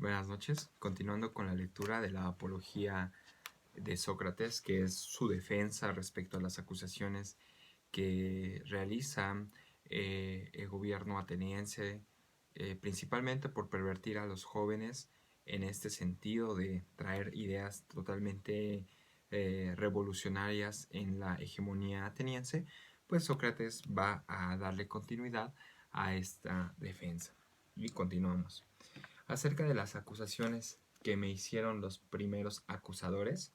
Buenas noches. Continuando con la lectura de la apología de Sócrates, que es su defensa respecto a las acusaciones que realiza el gobierno ateniense, principalmente por pervertir a los jóvenes en este sentido de traer ideas totalmente revolucionarias en la hegemonía ateniense, pues Sócrates va a darle continuidad a esta defensa. Y continuamos. Acerca de las acusaciones que me hicieron los primeros acusadores,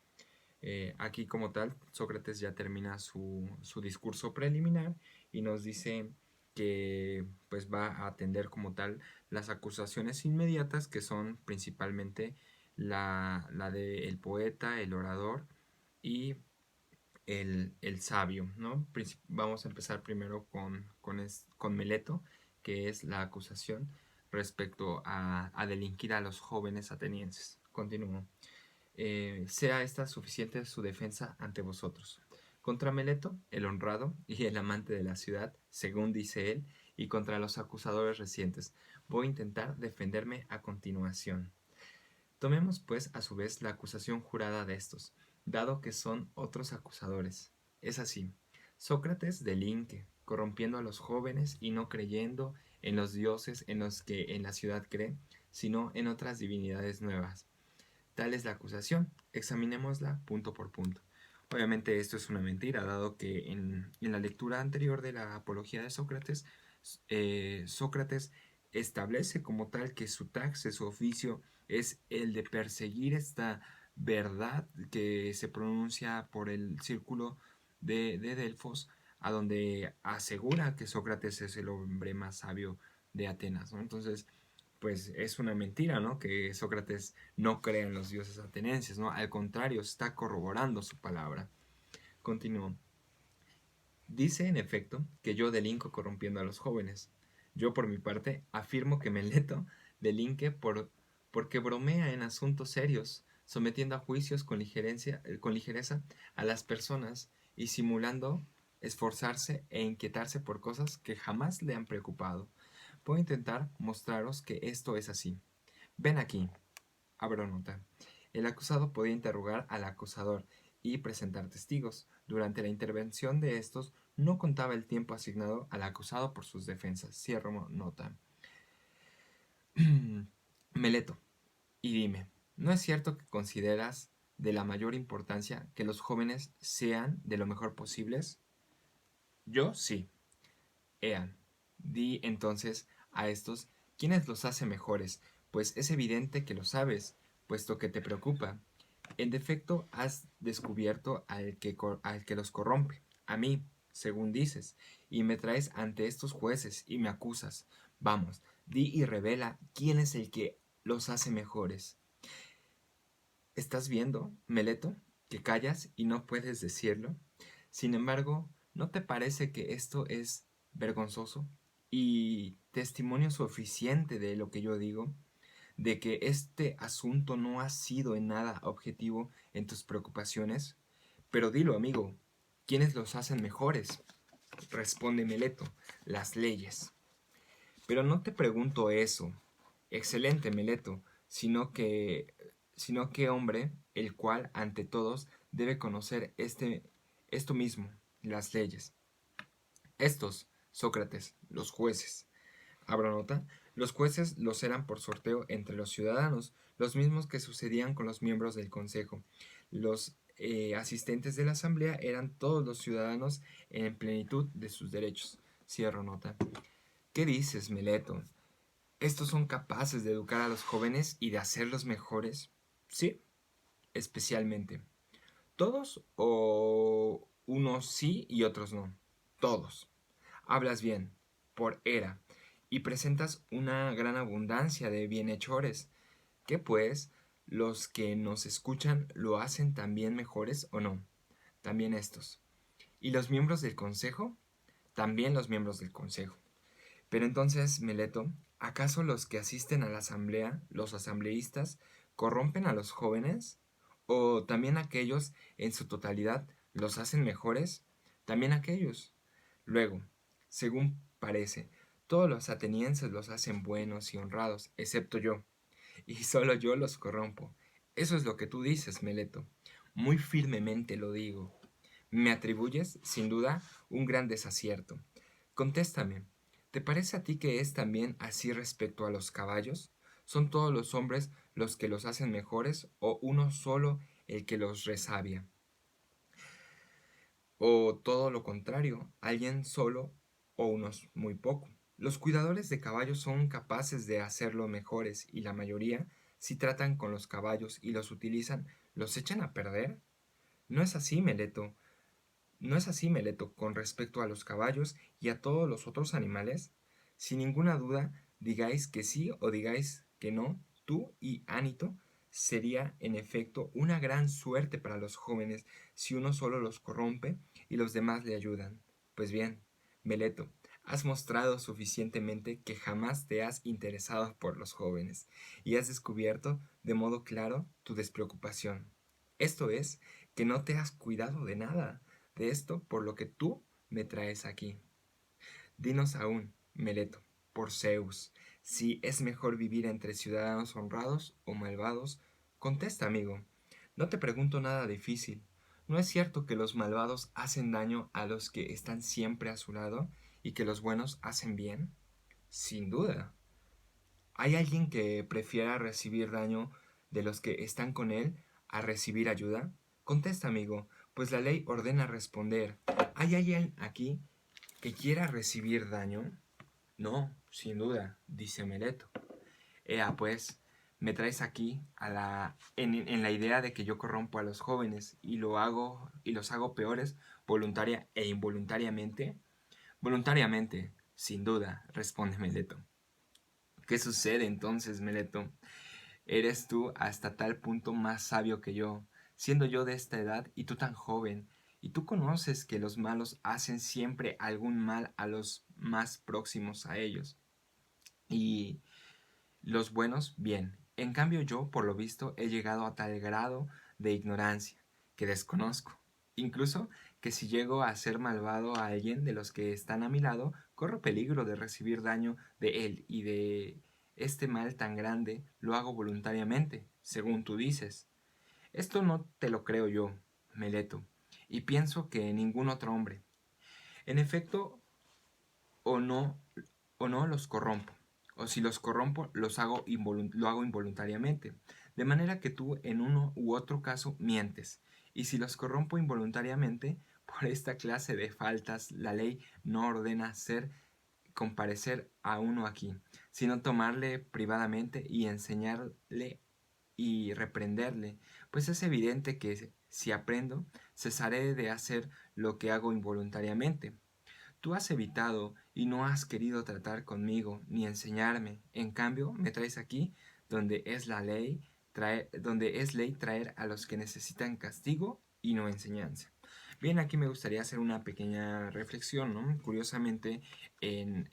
aquí como tal, Sócrates ya termina su discurso preliminar y nos dice que pues va a atender como tal las acusaciones inmediatas, que son principalmente la del poeta, el orador y el sabio, ¿no? Vamos a empezar primero con Meleto, que es la acusación respecto a delinquir a los jóvenes atenienses. Continúo. Sea esta suficiente su defensa ante vosotros. Contra Meleto, el honrado y el amante de la ciudad, según dice él, y contra los acusadores recientes, voy a intentar defenderme a continuación. Tomemos pues a su vez la acusación jurada de estos, dado que son otros acusadores. Es así: Sócrates delinque, corrompiendo a los jóvenes y no creyendo en los dioses en los que en la ciudad cree, sino en otras divinidades nuevas. Tal es la acusación. Examinémosla punto por punto. Obviamente esto es una mentira, dado que en la lectura anterior de la apología de Sócrates, Sócrates establece como tal que su taxe, su oficio, es el de perseguir esta verdad que se pronuncia por el círculo de Delfos, a donde asegura que Sócrates es el hombre más sabio de Atenas, ¿no? Entonces, pues es una mentira, ¿no? Que Sócrates no crea en los dioses atenienses, ¿no? Al contrario, está corroborando su palabra. Continúo. Dice, en efecto, que yo delinco corrompiendo a los jóvenes. Yo, por mi parte, afirmo que Meleto delinque porque bromea en asuntos serios, sometiendo a juicios con ligereza a las personas y simulando esforzarse e inquietarse por cosas que jamás le han preocupado. Voy a intentar mostraros que esto es así. Ven aquí. Abro nota. El acusado podía interrogar al acusador y presentar testigos. Durante la intervención de estos no contaba el tiempo asignado al acusado por sus defensas. Cierro nota. Meleto, y dime, ¿no es cierto que consideras de la mayor importancia que los jóvenes sean de lo mejor posibles? Yo sí. Ean, di entonces a estos quiénes los hace mejores, pues es evidente que lo sabes, puesto que te preocupa. En defecto has descubierto al que los corrompe, a mí, según dices, y me traes ante estos jueces y me acusas. Vamos, di y revela quién es el que los hace mejores. ¿Estás viendo, Meleto, que callas y no puedes decirlo? Sin embargo, ¿no te parece que esto es vergonzoso y testimonio suficiente de lo que yo digo? De que este asunto no ha sido en nada objetivo en tus preocupaciones. Pero dilo, amigo, ¿quiénes los hacen mejores? Responde Meleto, las leyes. Pero no te pregunto eso, excelente Meleto, sino que, sino que hombre, el cual ante todos debe conocer esto mismo, las leyes. Estos, Sócrates, los jueces. Abro nota. Los jueces los eran por sorteo entre los ciudadanos, los mismos que sucedían con los miembros del consejo. Los asistentes de la asamblea eran todos los ciudadanos en plenitud de sus derechos. Cierro nota. ¿Qué dices, Meleto? ¿Estos son capaces de educar a los jóvenes y de hacerlos mejores? Sí, especialmente. ¿Todos o unos sí y otros no? Todos. Hablas bien, por era, y presentas una gran abundancia de bienhechores. ¿Qué pues? ¿Los que nos escuchan lo hacen también mejores o no? También estos. ¿Y los miembros del consejo? También los miembros del consejo. Pero entonces, Meleto, ¿acaso los que asisten a la asamblea, los asambleístas, corrompen a los jóvenes? ¿O también aquellos en su totalidad los hacen mejores? También aquellos. Luego, según parece, todos los atenienses los hacen buenos y honrados, excepto yo. y solo yo los corrompo. Eso es lo que tú dices, Meleto. Muy firmemente lo digo. Me atribuyes, sin duda, un gran desacierto. Contéstame, ¿te parece a ti que es también así respecto a los caballos? ¿Son todos los hombres los que los hacen mejores o uno solo el que los resabia? ¿O todo lo contrario, alguien solo o unos muy poco? Los cuidadores de caballos son capaces de hacerlo mejores y la mayoría, si tratan con los caballos y los utilizan, ¿los echan a perder? No es así, Meleto. ¿No es así, Meleto, con respecto a los caballos y a todos los otros animales? Sin ninguna duda, digáis que sí o digáis que no, tú y Anito, sería en efecto una gran suerte para los jóvenes si uno solo los corrompe y los demás le ayudan. Pues bien, Meleto, has mostrado suficientemente que jamás te has interesado por los jóvenes y has descubierto de modo claro tu despreocupación. Esto es, que no te has cuidado de nada de esto por lo que tú me traes aquí. Dinos aún, Meleto, por Zeus, si es mejor vivir entre ciudadanos honrados o malvados. Contesta, amigo. No te pregunto nada difícil. ¿No es cierto que los malvados hacen daño a los que están siempre a su lado y que los buenos hacen bien? Sin duda. ¿Hay alguien que prefiera recibir daño de los que están con él a recibir ayuda? Contesta, amigo, pues la ley ordena responder. ¿Hay alguien aquí que quiera recibir daño? No, sin duda, dice Meleto. Ea, pues, me traes aquí en la idea de que yo corrompo a los jóvenes y los hago peores voluntaria e involuntariamente. Voluntariamente, sin duda, responde Meleto. ¿Qué sucede entonces, Meleto? Eres tú hasta tal punto más sabio que yo, siendo yo de esta edad y tú tan joven, y tú conoces que los malos hacen siempre algún mal a los más próximos a ellos, y los buenos bien. En cambio yo, por lo visto, he llegado a tal grado de ignorancia que desconozco. Incluso que si llego a ser malvado a alguien de los que están a mi lado, corro peligro de recibir daño de él y de este mal tan grande lo hago voluntariamente, según tú dices. Esto no te lo creo yo, Meleto, y pienso que ningún otro hombre. En efecto, o no, o no los corrompo. O si los corrompo, lo hago involuntariamente. De manera que tú en uno u otro caso mientes. Y si los corrompo involuntariamente, por esta clase de faltas la ley no ordena comparecer a uno aquí, sino tomarle privadamente y enseñarle y reprenderle, pues es evidente que si aprendo, cesaré de hacer lo que hago involuntariamente. Tú has evitado y no has querido tratar conmigo ni enseñarme. En cambio, me traes aquí donde es ley traer a los que necesitan castigo y no enseñanza. Bien, aquí me gustaría hacer una pequeña reflexión, ¿no? Curiosamente, en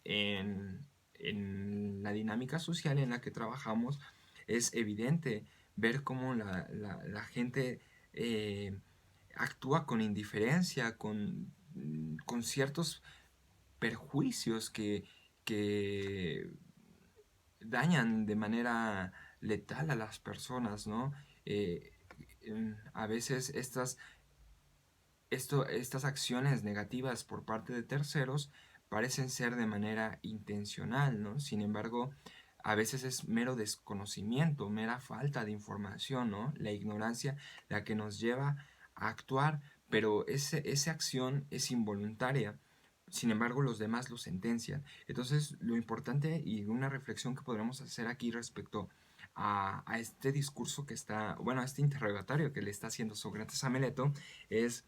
la dinámica social en la que trabajamos, es evidente ver cómo la gente actúa con indiferencia, con ciertos perjuicios que dañan de manera letal a las personas, ¿no? Eh, a veces estas acciones negativas por parte de terceros parecen ser de manera intencional, ¿no? Sin embargo, a veces es mero desconocimiento, mera falta de información, ¿no? La ignorancia la que nos lleva a actuar, pero esa acción es involuntaria. Sin embargo, los demás lo sentencian. Entonces, lo importante y una reflexión que podremos hacer aquí respecto a este discurso que está, bueno, a este interrogatorio que le está haciendo Sócrates a Meleto es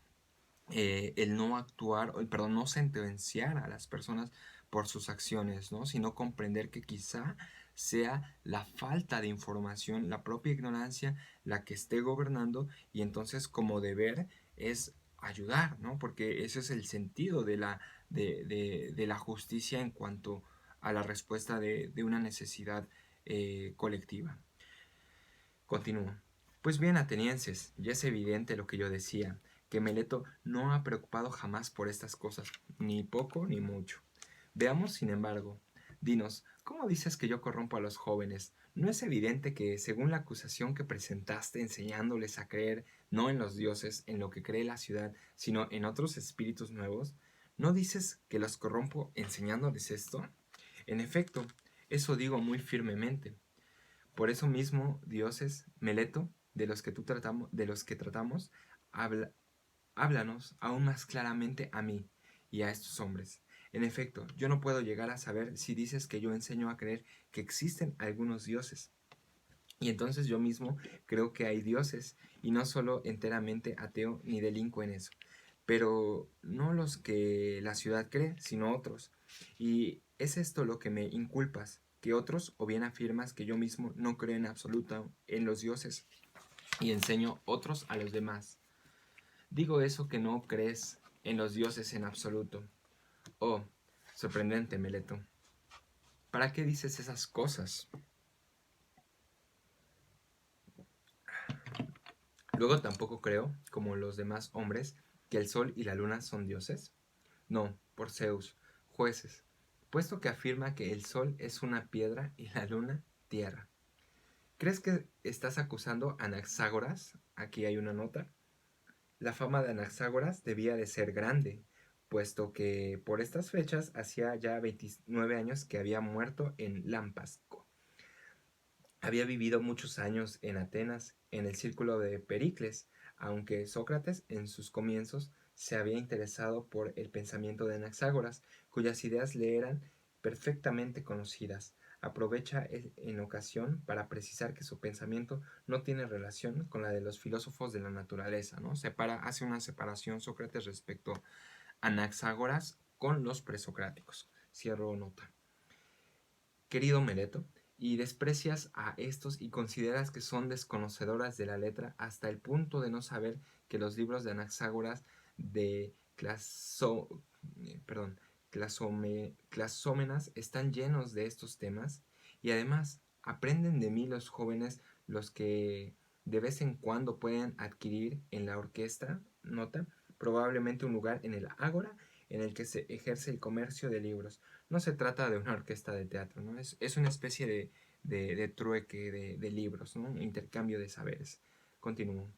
el no actuar, perdón, no sentenciar a las personas por sus acciones, ¿no? Sino comprender que quizá sea la falta de información, la propia ignorancia, la que esté gobernando y entonces como deber es ayudar, ¿no? Porque ese es el sentido de la justicia en cuanto a la respuesta de una necesidad colectiva. Continúo. Pues bien, atenienses, ya es evidente lo que yo decía, que Meleto no ha preocupado jamás por estas cosas, ni poco ni mucho. Veamos, sin embargo, dinos, ¿cómo dices que yo corrompo a los jóvenes? ¿No es evidente que, según la acusación que presentaste enseñándoles a creer no en los dioses, en lo que cree la ciudad, sino en otros espíritus nuevos, no dices que los corrompo enseñándoles esto? En efecto, eso digo muy firmemente. Por eso mismo, dioses, Meleto, de los que tratamos, habla, háblanos aún más claramente a mí y a estos hombres. En efecto, yo no puedo llegar a saber si dices que yo enseño a creer que existen algunos dioses. Y entonces yo mismo creo que hay dioses, y no solo enteramente ateo ni delinco en eso, pero no los que la ciudad cree, sino otros. Y es esto lo que me inculpas, que otros, o bien afirmas que yo mismo no creo en absoluto en los dioses, y enseño otros a los demás. Digo eso que no crees en los dioses en absoluto. Oh, sorprendente, Meleto. ¿Para qué dices esas cosas? Luego tampoco creo, como los demás hombres, que el sol y la luna son dioses. No, por Zeus, jueces, puesto que afirma que el sol es una piedra y la luna tierra. ¿Crees que estás acusando a Anaxágoras? Aquí hay una nota. La fama de Anaxágoras debía de ser grande, puesto que por estas fechas hacía ya 29 años que había muerto en Lampasco. Había vivido muchos años en Atenas, en el círculo de Pericles, aunque Sócrates en sus comienzos se había interesado por el pensamiento de Anaxágoras, cuyas ideas le eran perfectamente conocidas. Aprovecha en ocasión para precisar que su pensamiento no tiene relación con la de los filósofos de la naturaleza, ¿no? Hace una separación Sócrates respecto a Anaxágoras con los presocráticos. Cierro nota. Querido Meleto, y desprecias a estos y consideras que son desconocedoras de la letra hasta el punto de no saber que los libros de Anaxágoras de Clasómenas están llenos de estos temas, y además aprenden de mí los jóvenes, los que de vez en cuando pueden adquirir en la orquesta, nota, probablemente un lugar en el ágora en el que se ejerce el comercio de libros. No se trata de una orquesta de teatro, ¿no? Es una especie de trueque de libros, ¿no? Un intercambio de saberes. Continúo.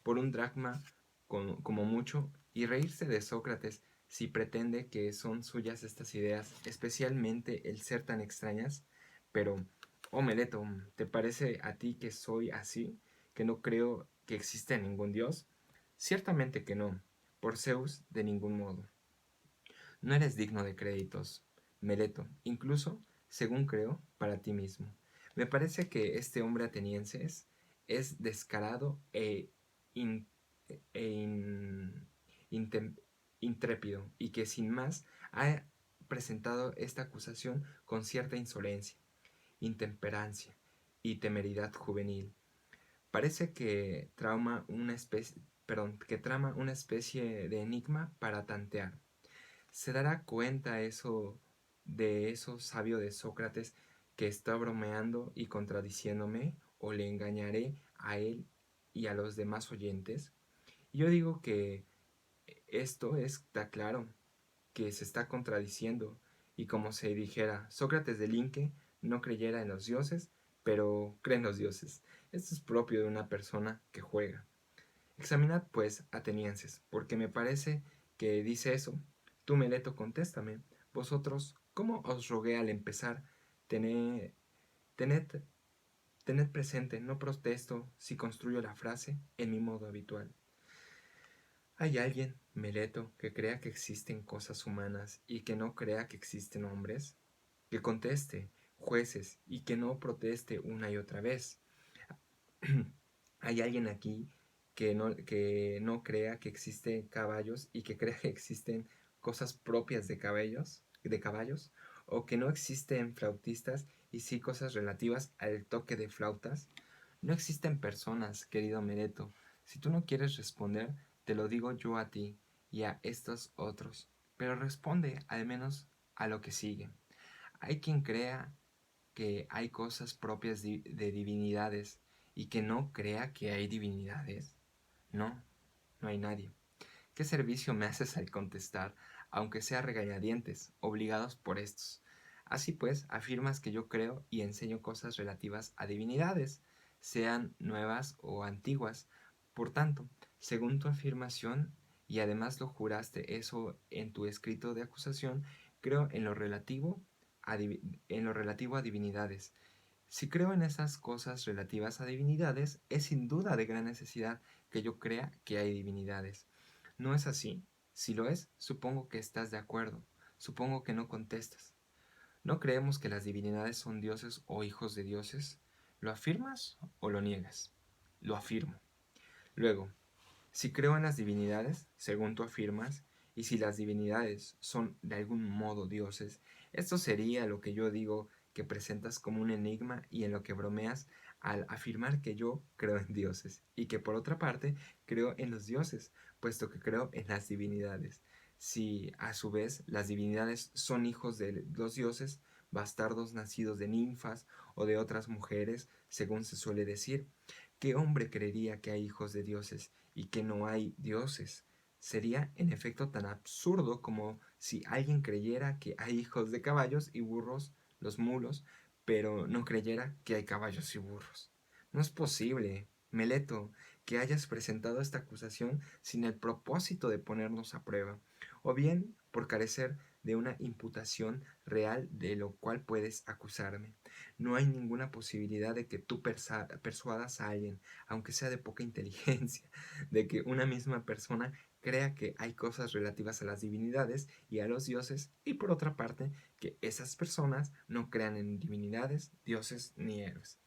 Por un dracma, como mucho, y reírse de Sócrates si pretende que son suyas estas ideas, especialmente el ser tan extrañas. Pero, oh Meleto, ¿te parece a ti que soy así? ¿Que no creo que exista ningún dios? Ciertamente que no. Por Zeus, de ningún modo. No eres digno de créditos, Meleto, incluso, según creo, para ti mismo. Me parece que este hombre ateniense es descarado in- e intem- intrépido, y que sin más ha presentado esta acusación con cierta insolencia, intemperancia y temeridad juvenil. Parece que que trama una especie de enigma para tantear. ¿Se dará cuenta eso sabio de Sócrates, que está bromeando y contradiciéndome, o le engañaré a él y a los demás oyentes? Yo digo que esto está claro, que se está contradiciendo, y como si dijera: Sócrates delinque, no creyera en los dioses, pero cree en los dioses. Esto es propio de una persona que juega. Examinad, pues, atenienses, porque me parece que dice eso. Tú, Meleto, contéstame. Vosotros, ¿cómo os rogué al empezar? Tened, tened, tened presente, no protesto si construyo la frase en mi modo habitual. ¿Hay alguien, Meleto, que crea que existen cosas humanas y que no crea que existen hombres? Que conteste, jueces, y que no proteste una y otra vez. ¿Hay alguien aquí que no crea que existen caballos y que crea que existen cosas propias de caballos? ¿O que no existen flautistas y sí cosas relativas al toque de flautas? No existen personas, querido Meleto. Si tú no quieres responder, te lo digo yo a ti y a estos otros. Pero responde al menos a lo que sigue. Hay quien crea que hay cosas propias de divinidades y que no crea que hay divinidades. No, no hay nadie. ¿Qué servicio me haces al contestar, aunque sea regañadientes, obligados por estos? Así pues, afirmas que yo creo y enseño cosas relativas a divinidades, sean nuevas o antiguas. Por tanto, según tu afirmación, y además lo juraste eso en tu escrito de acusación, creo en lo relativo a divinidades. Si creo en esas cosas relativas a divinidades, es sin duda de gran necesidad que yo crea que hay divinidades. ¿No es así? Si lo es, supongo que estás de acuerdo. Supongo que no contestas. ¿No creemos que las divinidades son dioses o hijos de dioses? ¿Lo afirmas o lo niegas? Lo afirmo. Luego, si creo en las divinidades, según tú afirmas, y si las divinidades son de algún modo dioses, esto sería lo que yo digo que presentas como un enigma y en lo que bromeas al afirmar que yo creo en dioses y que por otra parte creo en los dioses, puesto que creo en las divinidades. Si a su vez las divinidades son hijos de los dioses, bastardos nacidos de ninfas o de otras mujeres, según se suele decir, ¿qué hombre creería que hay hijos de dioses y que no hay dioses? Sería en efecto tan absurdo como si alguien creyera que hay hijos de caballos y burros, los mulos, pero no creyera que hay caballos y burros. No es posible, Meleto, que hayas presentado esta acusación sin el propósito de ponernos a prueba, o bien por carecer de una imputación real de lo cual puedes acusarme. No hay ninguna posibilidad de que tú persuadas a alguien, aunque sea de poca inteligencia, de que una misma persona crea que hay cosas relativas a las divinidades y a los dioses, y por otra parte, que esas personas no crean en divinidades, dioses ni héroes.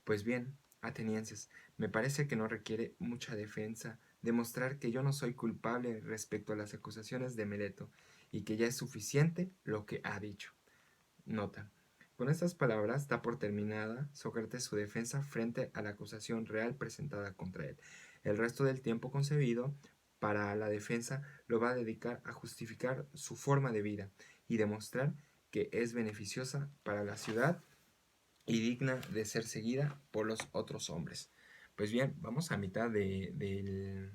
Pues bien, atenienses, me parece que no requiere mucha defensa demostrar que yo no soy culpable respecto a las acusaciones de Meleto, y que ya es suficiente lo que ha dicho. Nota. Con estas palabras da por terminada Sócrates su defensa frente a la acusación real presentada contra él. El resto del tiempo concebido para la defensa lo va a dedicar a justificar su forma de vida y demostrar que es beneficiosa para la ciudad y digna de ser seguida por los otros hombres. Pues bien, vamos a mitad de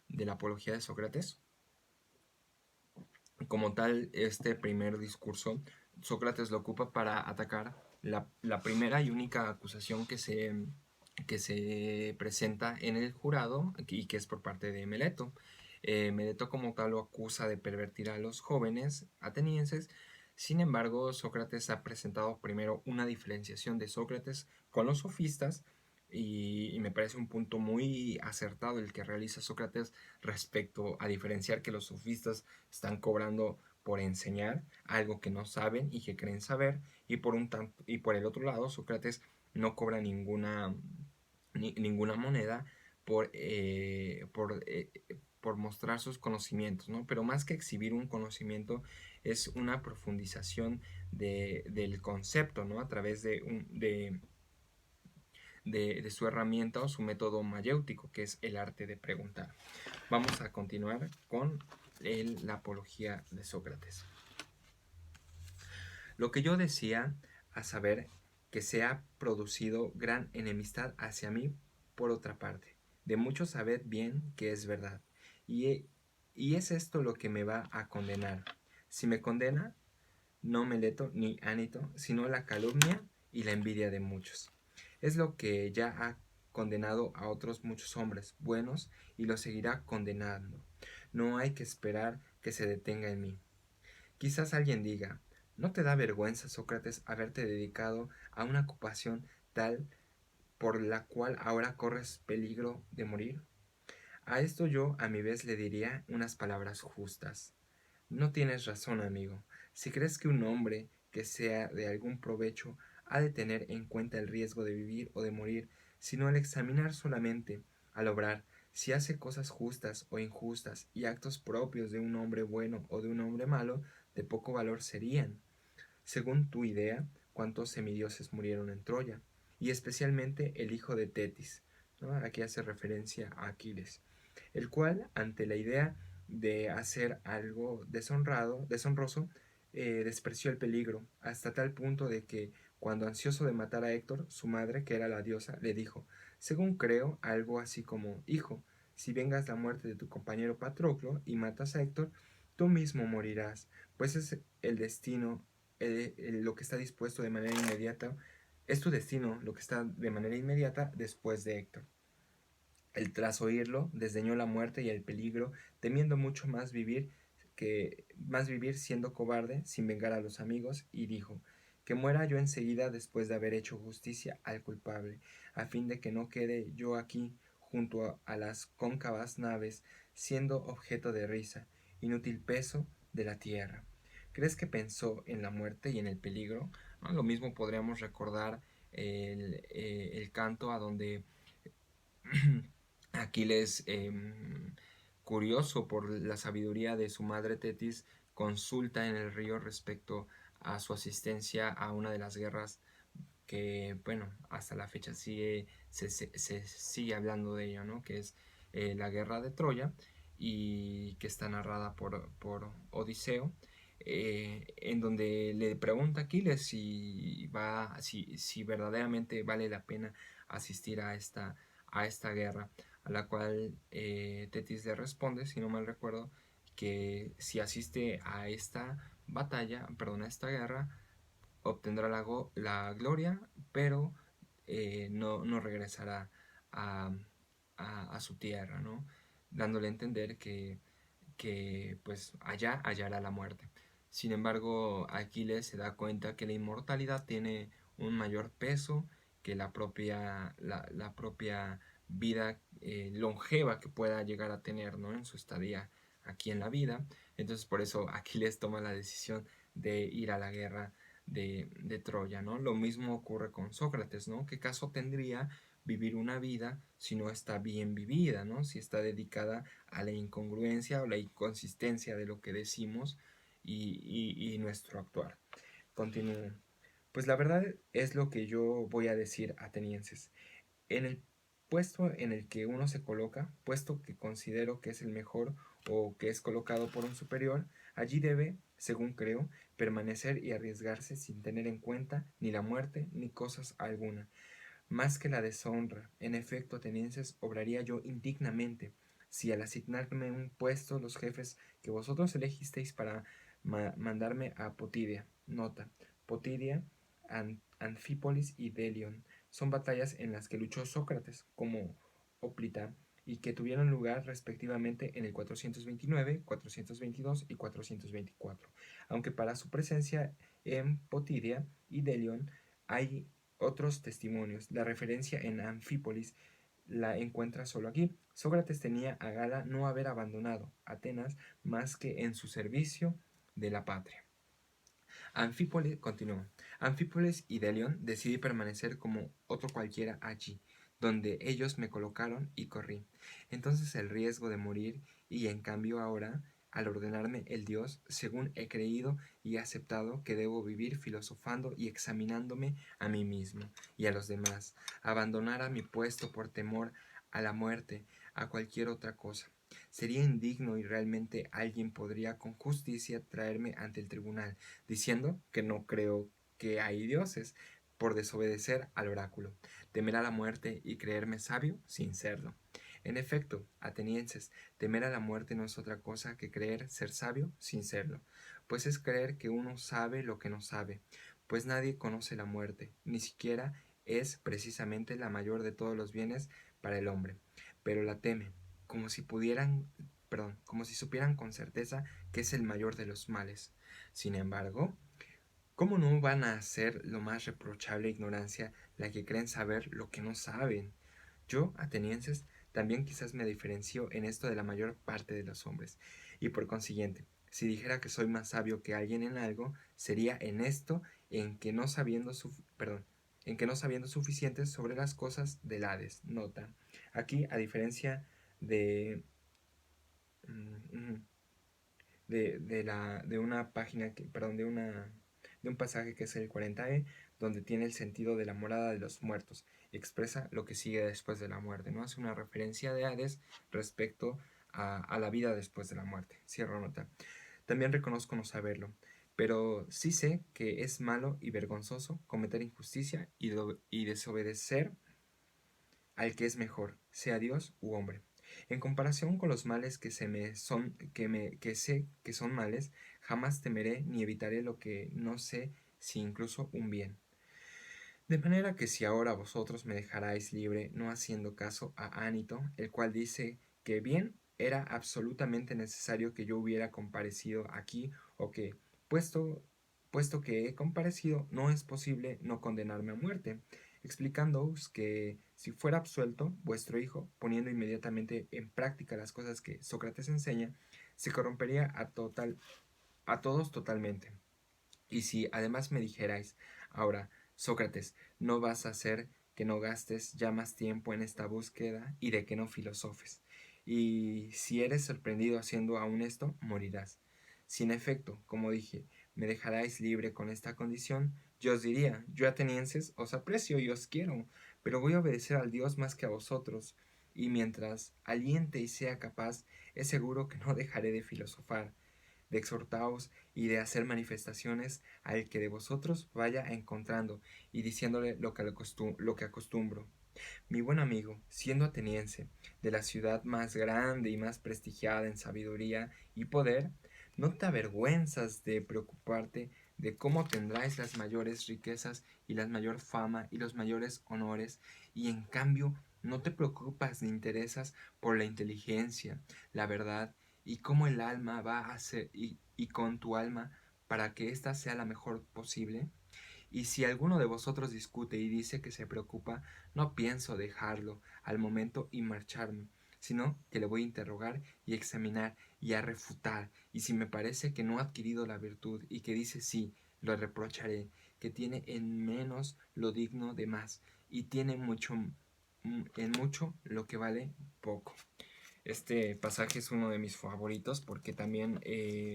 la apología de Sócrates. Como tal, este primer discurso, Sócrates lo ocupa para atacar la primera y única acusación que se presenta en el jurado y que es por parte de Meleto. Meleto como tal lo acusa de pervertir a los jóvenes atenienses. Sin embargo, Sócrates ha presentado primero una diferenciación de Sócrates con los sofistas y me parece un punto muy acertado el que realiza Sócrates respecto a diferenciar que los sofistas están cobrando por enseñar algo que no saben y que creen saber, y por el otro lado Sócrates no cobra ninguna moneda por mostrar sus conocimientos, ¿no? Pero más que exhibir un conocimiento es una profundización del concepto, ¿no? A través de su herramienta o su método mayéutico, que es el arte de preguntar. Vamos a continuar con la apología de Sócrates. Lo que yo decía, a saber, que se ha producido gran enemistad hacia mí por otra parte. De mucho sabed bien que es verdad. Y es esto lo que me va a condenar. Si me condena, no Meleto ni Anito, sino la calumnia y la envidia de muchos. Es lo que ya ha condenado a otros muchos hombres buenos y lo seguirá condenando. No hay que esperar que se detenga en mí. Quizás alguien diga, ¿no te da vergüenza, Sócrates, haberte dedicado a una ocupación tal por la cual ahora corres peligro de morir? A esto yo a mi vez le diría unas palabras justas. No tienes razón, amigo. Si crees que un hombre que sea de algún provecho ha de tener en cuenta el riesgo de vivir o de morir, sino al examinar solamente, al obrar, si hace cosas justas o injustas y actos propios de un hombre bueno o de un hombre malo, de poco valor serían. Según tu idea, cuántos semidioses murieron en Troya, y especialmente el hijo de Tetis, ¿no? Aquí hace referencia a Aquiles, el cual, ante la idea de hacer algo deshonroso, despreció el peligro, hasta tal punto de que, cuando ansioso de matar a Héctor, su madre, que era la diosa, le dijo, según creo, algo así como, hijo, si vengas la muerte de tu compañero Patroclo y matas a Héctor, tú mismo morirás, pues es el destino lo que está dispuesto de manera inmediata, es tu destino lo que está de manera inmediata después de Héctor. Él, tras oírlo, desdeñó la muerte y el peligro, temiendo mucho más vivir siendo cobarde, sin vengar a los amigos, y dijo: que muera yo enseguida después de haber hecho justicia al culpable, a fin de que no quede yo aquí junto a las cóncavas naves, siendo objeto de risa, inútil peso de la tierra. ¿Crees que pensó en la muerte y en el peligro? ¿No? Lo mismo podríamos recordar el canto a donde Aquiles, curioso por la sabiduría de su madre Tetis, consulta en el río respecto a su asistencia a una de las guerras que, bueno, hasta la fecha se sigue hablando de ello, ¿no? Que es la guerra de Troya, y que está narrada por Odiseo, en donde le pregunta a Aquiles si verdaderamente vale la pena asistir a esta guerra, a la cual Tetis le responde, si no mal recuerdo, que si asiste a esta batalla, perdón, a esta guerra, obtendrá la gloria, pero no regresará a, a su tierra, ¿no? Dándole a entender que pues allá hallará la muerte. Sin embargo, Aquiles se da cuenta que la inmortalidad tiene un mayor peso que la propia vida longeva que pueda llegar a tener, ¿no? En su estadía aquí en la vida. Entonces por eso Aquiles toma la decisión de ir a la guerra de Troya, ¿no? Lo mismo ocurre con Sócrates, ¿no? ¿Qué caso tendría vivir una vida si no está bien vivida, ¿no? Si está dedicada a la incongruencia o la inconsistencia de lo que decimos y nuestro actuar. Continúo. Pues la verdad es lo que yo voy a decir, atenienses. En el puesto en el que uno se coloca, puesto que considero que es el mejor o que es colocado por un superior, allí debe, según creo, permanecer y arriesgarse sin tener en cuenta ni la muerte ni cosas alguna, más que la deshonra. En efecto, atenienses, obraría yo indignamente si al asignarme un puesto los jefes que vosotros elegisteis para mandarme a Potidia. Nota: Potidia, Anfípolis y Delion son batallas en las que luchó Sócrates como Oplita y que tuvieron lugar respectivamente en el 429, 422 y 424, aunque para su presencia en Potidia y Delion hay otros testimonios. La referencia en Anfípolis la encuentra solo aquí. Sócrates tenía a gala no haber abandonado Atenas más que en su servicio de la patria. Anfípolis continuó. Anfípolis y Delion decidí permanecer como otro cualquiera allí, donde ellos me colocaron, y corrí entonces el riesgo de morir, y en cambio ahora, al ordenarme el Dios, según he creído y aceptado que debo vivir filosofando y examinándome a mí mismo y a los demás, abandonara mi puesto por temor a la muerte, a cualquier otra cosa. Sería indigno, y realmente alguien podría con justicia traerme ante el tribunal, diciendo que no creo que hay dioses, por desobedecer al oráculo, temer a la muerte y creerme sabio sin serlo. En efecto, atenienses, temer a la muerte no es otra cosa que creer ser sabio sin serlo, pues es creer que uno sabe lo que no sabe, pues nadie conoce la muerte, ni siquiera es precisamente la mayor de todos los bienes para el hombre, pero la teme, como si como si supieran con certeza que es el mayor de los males. Sin embargo, ¿cómo no van a hacer lo más reprochable ignorancia la que creen saber lo que no saben? Yo, atenienses, también quizás me diferencio en esto de la mayor parte de los hombres, y por consiguiente, si dijera que soy más sabio que alguien en algo, sería en esto, en que no sabiendo suficientes sobre las cosas del Hades. Nota: aquí, a diferencia de de una página que, perdón, de un pasaje que es el 40e, donde tiene el sentido de la morada de los muertos, expresa lo que sigue después de la muerte, ¿no? Hace una referencia de Hades respecto a la vida después de la muerte. Cierro nota. También reconozco no saberlo, pero sí sé que es malo y vergonzoso cometer injusticia y desobedecer al que es mejor, sea Dios u hombre. En comparación con los males que sé que son males, Jamás temeré ni evitaré lo que no sé, si incluso un bien. De manera que si ahora vosotros me dejarais libre, no haciendo caso a Anito, el cual dice que bien era absolutamente necesario que yo hubiera comparecido aquí, o que, puesto, puesto que he comparecido, no es posible no condenarme a muerte, explicándoos que si fuera absuelto, vuestro hijo, poniendo inmediatamente en práctica las cosas que Sócrates enseña, se corrompería a todos totalmente. Y si además me dijerais, ahora, Sócrates, no vas a hacer que no gastes ya más tiempo en esta búsqueda y de que no filosofes. Y si eres sorprendido haciendo aún esto, morirás. Si en efecto, como dije, me dejarais libre con esta condición, yo os diría, yo atenienses os aprecio y os quiero, pero voy a obedecer al Dios más que a vosotros, y mientras aliente y sea capaz, es seguro que no dejaré de filosofar, de exhortaos y de hacer manifestaciones al que de vosotros vaya encontrando y diciéndole lo que acostumbro. Mi buen amigo, siendo ateniense, de la ciudad más grande y más prestigiada en sabiduría y poder, ¿no te avergüenzas de preocuparte de cómo tendráis las mayores riquezas y la mayor fama y los mayores honores, y en cambio no te preocupas ni interesas por la inteligencia, la verdad, y cómo el alma va a ser, y con tu alma, para que ésta sea la mejor posible? Y si alguno de vosotros discute y dice que se preocupa, no pienso dejarlo al momento y marcharme, sino que le voy a interrogar y examinar y a refutar, y si me parece que no ha adquirido la virtud y que dice sí, lo reprocharé, que tiene en menos lo digno de más, y tiene en mucho lo que vale poco. Este pasaje es uno de mis favoritos porque también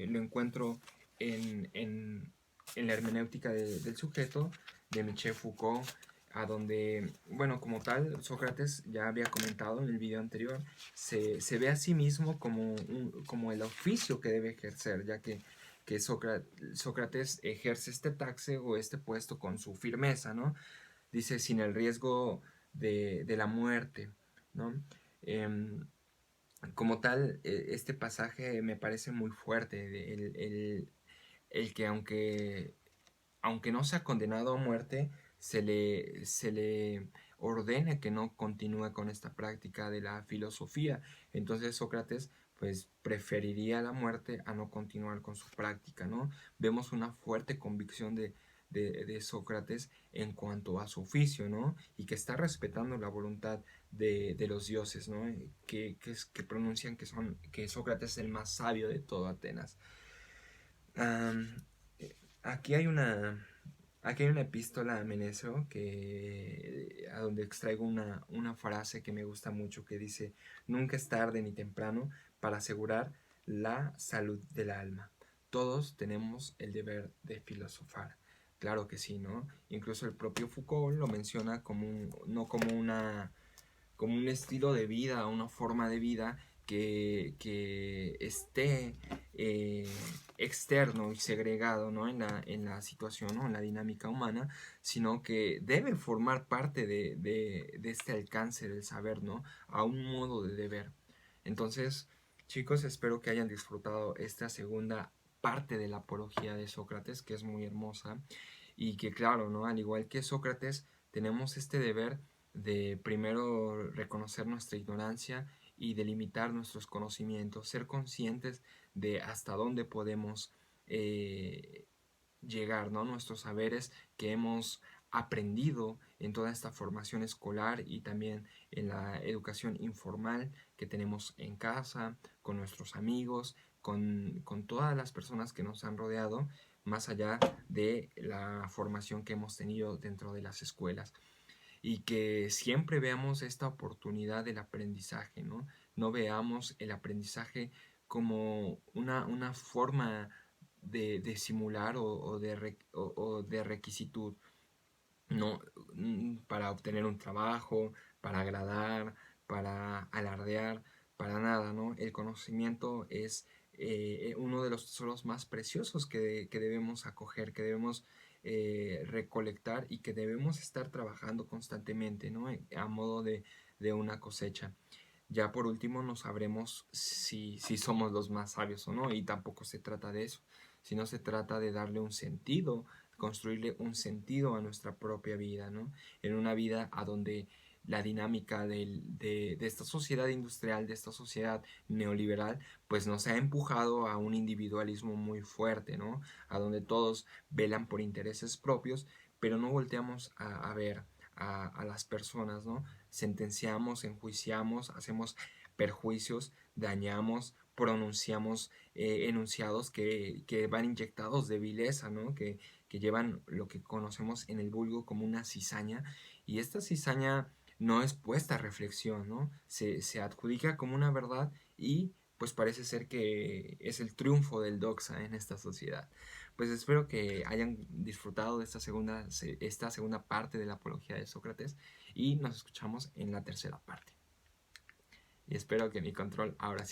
lo encuentro en la hermenéutica del sujeto de Michel Foucault, a donde, bueno, como tal, Sócrates, ya había comentado en el video anterior, se ve a sí mismo como el oficio que debe ejercer, ya que Sócrates ejerce este taxe o este puesto con su firmeza, ¿no? Dice, sin el riesgo de la muerte, ¿no? Como tal, este pasaje me parece muy fuerte, el que aunque no sea condenado a muerte, se le ordena que no continúe con esta práctica de la filosofía. Entonces Sócrates pues preferiría la muerte a no continuar con su práctica, ¿no? Vemos una fuerte convicción de Sócrates en cuanto a su oficio, ¿no? Y que está respetando la voluntad de los dioses, ¿no? Que pronuncian que Sócrates es el más sabio de todo Atenas. Um, aquí hay una Aquí hay una epístola a Meneceo a donde extraigo una frase que me gusta mucho que dice: nunca es tarde ni temprano para asegurar la salud del alma. Todos tenemos el deber de filosofar. Claro que sí, ¿no? Incluso el propio Foucault lo menciona no como un estilo de vida, una forma de vida que esté eh, externo y segregado, ¿no? en la situación, ¿no? En la dinámica humana, sino que debe formar parte de este alcance del saber, ¿no? A un modo de deber. Entonces, chicos, espero que hayan disfrutado esta segunda parte de la apología de Sócrates, que es muy hermosa, y que claro, ¿no? Al igual que Sócrates, tenemos este deber de primero reconocer nuestra ignorancia y delimitar nuestros conocimientos, ser conscientes de hasta dónde podemos llegar, ¿no? Nuestros saberes que hemos aprendido en toda esta formación escolar y también en la educación informal que tenemos en casa, con nuestros amigos, con todas las personas que nos han rodeado, más allá de la formación que hemos tenido dentro de las escuelas, y que siempre veamos esta oportunidad del aprendizaje, ¿no? No veamos el aprendizaje como una forma de simular o de requisitud, no para obtener un trabajo, para agradar, para alardear, para nada, ¿no? El conocimiento es uno de los tesoros más preciosos que debemos acoger, que debemos recolectar y que debemos estar trabajando constantemente, ¿no? A modo de una cosecha. Ya por último no sabremos si somos los más sabios o no, y tampoco se trata de eso, sino se trata de darle un sentido, construirle un sentido a nuestra propia vida, ¿no? En una vida a donde la dinámica de esta sociedad industrial, de esta sociedad neoliberal, pues nos ha empujado a un individualismo muy fuerte, ¿no? A donde todos velan por intereses propios, pero no volteamos a ver a las personas, ¿no? Sentenciamos, enjuiciamos, hacemos perjuicios, dañamos, pronunciamos enunciados que van inyectados de vileza, ¿no? Que llevan lo que conocemos en el vulgo como una cizaña, y esta cizaña no es puesta a reflexión, ¿no? Se adjudica como una verdad y pues parece ser que es el triunfo del doxa en esta sociedad. Pues espero que hayan disfrutado de esta segunda parte de la apología de Sócrates y nos escuchamos en la tercera parte. Y espero que mi control ahora sí